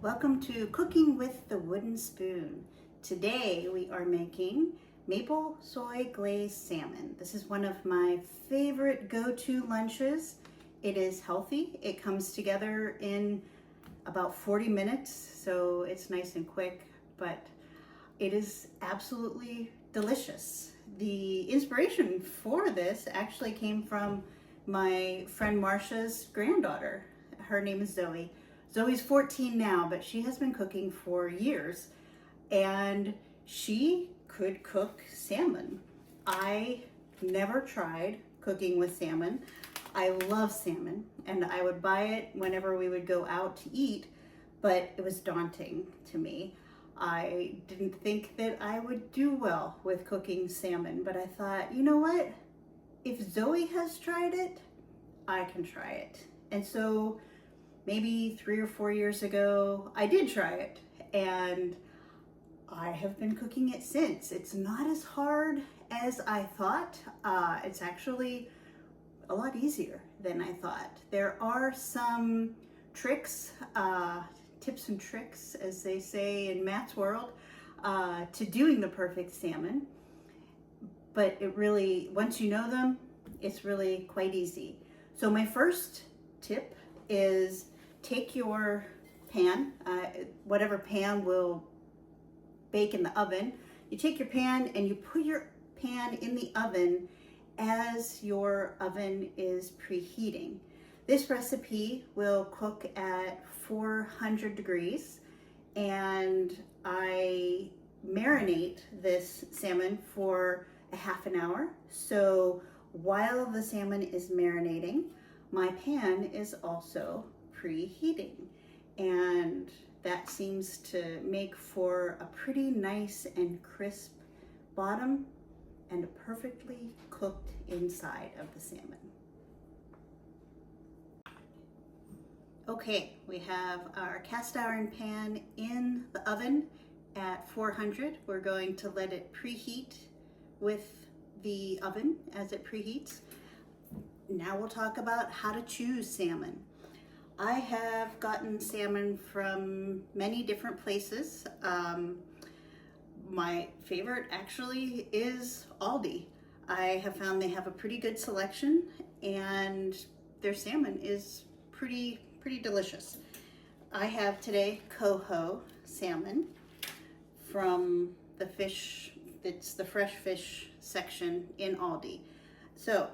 Welcome to Cooking with the Wooden Spoon. Today we are making maple soy glazed salmon. This is one of my favorite go-to lunches. It is healthy. It comes together in about 40 minutes, so it's nice and quick, but it is absolutely delicious. The inspiration for this actually came from my friend Marsha's granddaughter. Her name is Zoe. Zoe's 14 now, but she has been cooking for years, and she could cook salmon. I never tried cooking with salmon. I love salmon, and I would buy it whenever we would go out to eat, but it was daunting to me. I didn't think that I would do well with cooking salmon, but I thought, you know what? If Zoe has tried it, I can try it. And so maybe 3 or 4 years ago, I did try it, and I have been cooking it since. It's not as hard as I thought. It's actually a lot easier than I thought. There are some tricks, tips and tricks, as they say in Matt's world, to doing the perfect salmon. But it really, once you know them, it's really quite easy. So my first tip is take your pan, whatever pan will bake in the oven. You take your pan and you put your pan in the oven as your oven is preheating. This recipe will cook at 400 degrees, and I marinate this salmon for a half an hour. So while the salmon is marinating, my pan is also preheating, and that seems to make for a pretty nice and crisp bottom and a perfectly cooked inside of the salmon. Okay, we have our cast iron pan in the oven at 400. We're going to let it preheat with the oven as it preheats. Now we'll talk about how to choose salmon. I have gotten salmon from many different places. My favorite actually is Aldi. I have found they have a pretty good selection, and their salmon is pretty delicious. I have today coho salmon from the fish, it's the fresh fish section in Aldi. So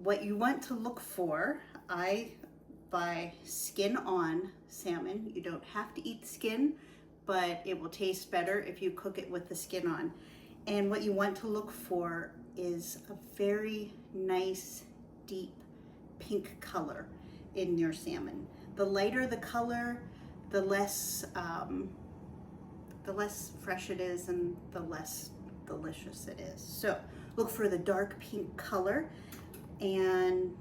what you want to look for, I buy skin on salmon. You don't have to eat the skin, but it will taste better if you cook it with the skin on. And what you want to look for is a very nice deep pink color in your salmon. The lighter the color, the less fresh it is and the less delicious it is. So look for the dark pink color, and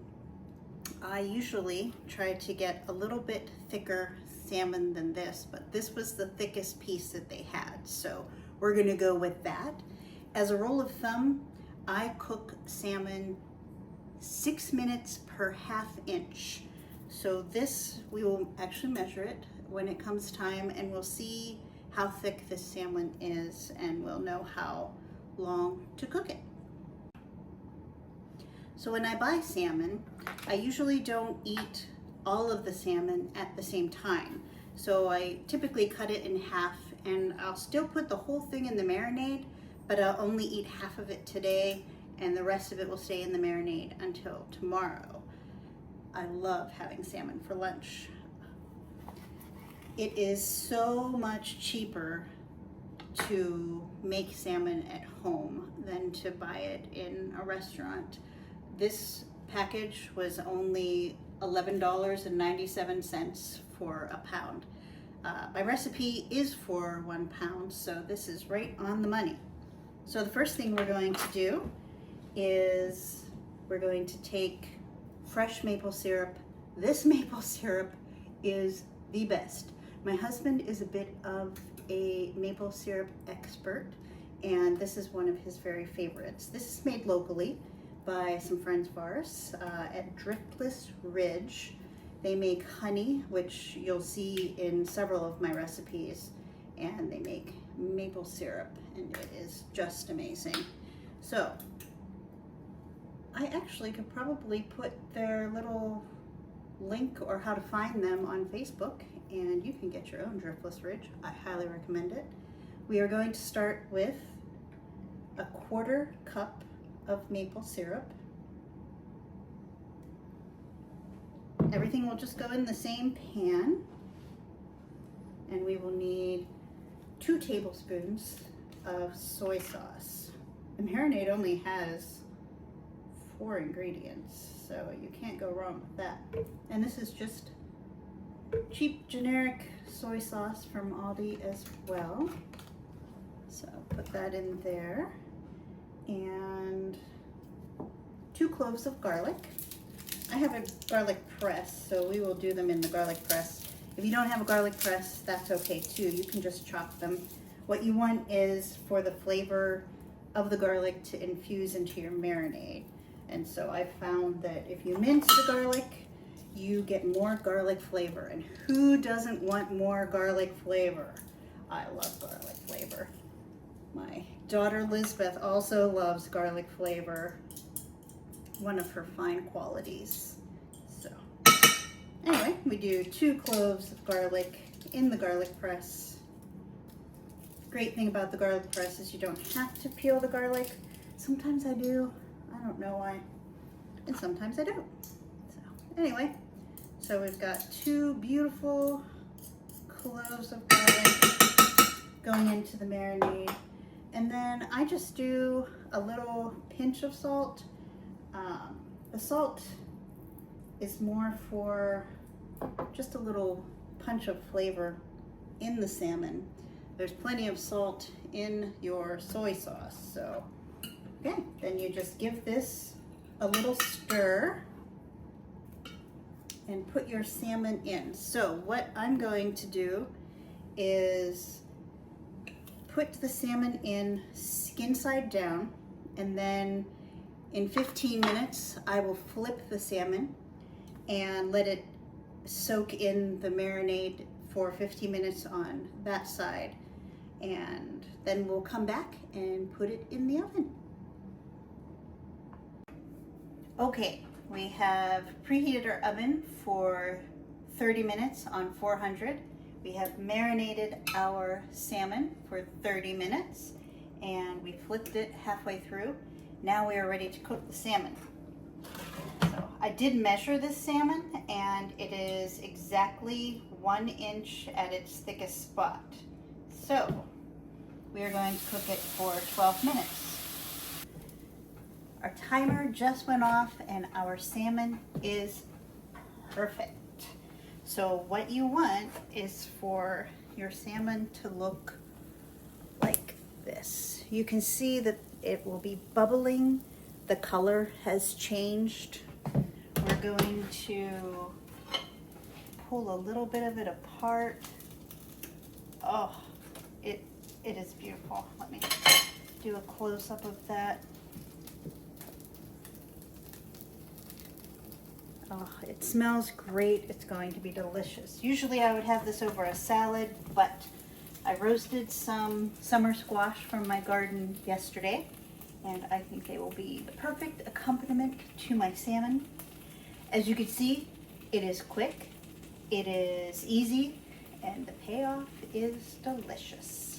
I usually try to get a little bit thicker salmon than this, but this was the thickest piece that they had, so we're gonna go with that. As a rule of thumb, I cook salmon 6 minutes per ½ inch. So this, we will actually measure it when it comes time, and we'll see how thick this salmon is, and we'll know how long to cook it. So when I buy salmon, I usually don't eat all of the salmon at the same time. So I typically cut it in half, and I'll still put the whole thing in the marinade, but I'll only eat half of it today, and the rest of it will stay in the marinade until tomorrow. I love having salmon for lunch. It is so much cheaper to make salmon at home than to buy it in a restaurant. This package was only $11.97 for a pound. My recipe is for 1 pound, so this is right on the money. So the first thing we're going to do is we're going to take fresh maple syrup. This maple syrup is the best. My husband is a bit of a maple syrup expert, and this is one of his very favorites. This is made locally by some friends of ours at Driftless Ridge They make honey, which you'll see in several of my recipes, and they make maple syrup, and it is just amazing. So I actually could probably put their little link or how to find them on Facebook, and you can get your own Driftless Ridge. I highly recommend it. We are going to start with a 1/4 cup of maple syrup. Everything will just go in the same pan, and we will need 2 tablespoons of soy sauce. The Marinate only has 4 ingredients, so you can't go wrong with that. And this is just cheap generic soy sauce from Aldi as well. So put that in there, and 2 cloves of garlic. I have a garlic press, so we will do them in the garlic press. If you don't have a garlic press, that's okay too. You can just chop them. What you want is for the flavor of the garlic to infuse into your marinade. And so I found that if you mince the garlic, you get more garlic flavor. And who doesn't want more garlic flavor? I love garlic flavor. My daughter Lisbeth also loves garlic flavor. One of her fine qualities. So anyway, we do 2 cloves of garlic in the garlic press. Great thing about the garlic press is you don't have to peel the garlic. Sometimes I do, I don't know why, and sometimes I don't. So anyway, so we've got 2 beautiful cloves of garlic going into the marinade, and then I just do a little pinch of salt. The salt is more for just a little punch of flavor in the salmon. There's plenty of salt in your soy sauce. So, okay, then you just give this a little stir and put your salmon in. So what I'm going to do is put the salmon in skin side down, and then in 15 minutes, I will flip the salmon and let it soak in the marinade for 15 minutes on that side. And then we'll come back and put it in the oven. Okay, we have preheated our oven for 30 minutes on 400. We have marinated our salmon for 30 minutes, and we flipped it halfway through. Now we are ready to cook the salmon. So I did measure this salmon, and it is exactly 1 inch at its thickest spot. So we are going to cook it for 12 minutes. Our timer just went off, and our salmon is perfect. So what you want is for your salmon to look like this. You can see that it will be bubbling. The color has changed. We're going to pull a little bit of it apart. Oh, it is beautiful. Let me do a close-up of that. Oh, it smells great. It's going to be delicious. Usually I would have this over a salad, but I roasted some summer squash from my garden yesterday, and I think they will be the perfect accompaniment to my salmon. As you can see, it is quick, it is easy, and the payoff is delicious.